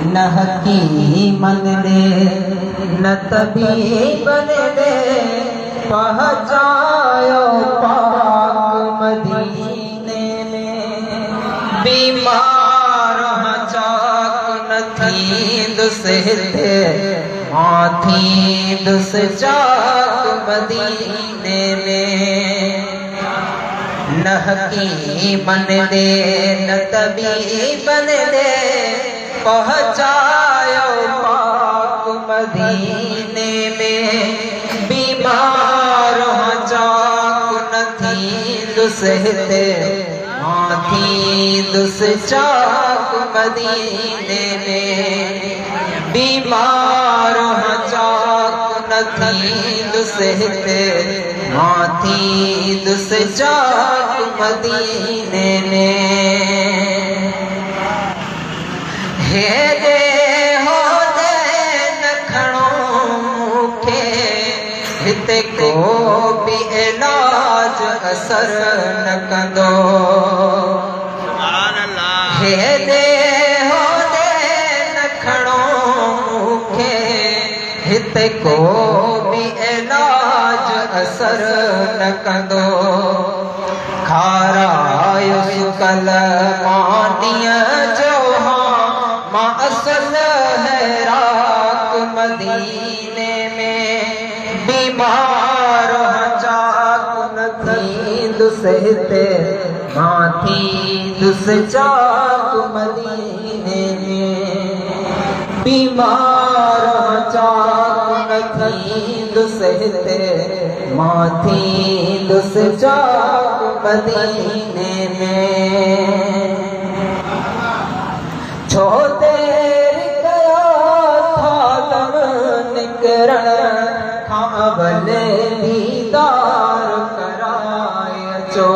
न हकीमन दे न तबीबन दे पहुँचायो पाक मदीने में। बीमार चाक न थी दुसहते माथी दुस चाक मदीने में। न हकीमन दे न तबीबन दे पहुँचायो पाक मदीने में। बीमार चाक न थी दुसहते माथी दुस चाक मदीने में। बीमार चाक न थी दुसहते माथी दुस चाक मदीने में। हे दे हो दे न खणो मूंखे हिते को बि इलाज असर न कंदो। हे दे हो दे न खणो मूंखे हिते को बि इलाज असर न कंदो। खारायो सुकल मानीअ जो मां असल हैराक मदीने में। बीमार चाक न थी दुसहते माथी दुस चाक मदीने में। बीमार चाक न थी दुसहते माथी दुस चाक मदीने में। छो देर कयो था दम निकरण खां भले दीदार कराए अचो।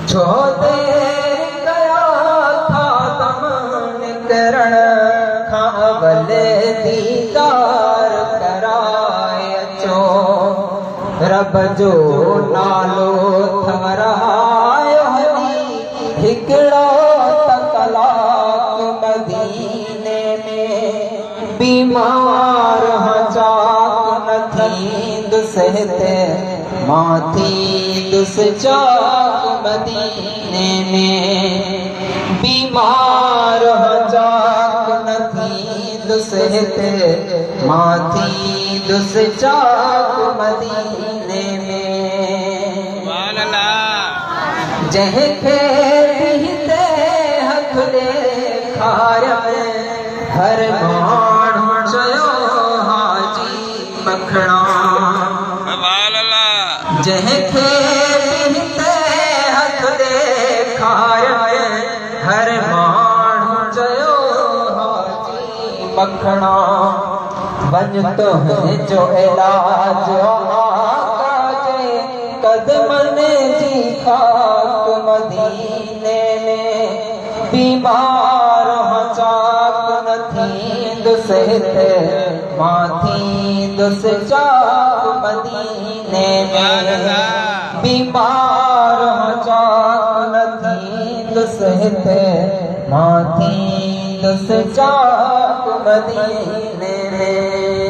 छो देर कयो था दम निकरण खां भले दीदार कराए अचो। रब जो नालो थवरायो हिकिड़ो तकलाक मदीने में। बीमार चाक न थी दुसहते माथी दुस चाक मदीने में। बीमार चाक न थी दुसहते माथी दुस चाक मदीने में। जंहिंखे हिते हथ ॾेखारिया हर माण्हू चयो हाजी मखणा। जंहिंखे हिते हथ ॾेखारिया हर माण्हू चयो हाजी मखणा। वञ तुंहिंजो इलाज कदमन जी खाक मदीने में। बीमार चाक न थी दुसहते माथी दुस चाक मदीने में। बीमार चाक न थी दुसहते माथी दुस चाक मदीने में।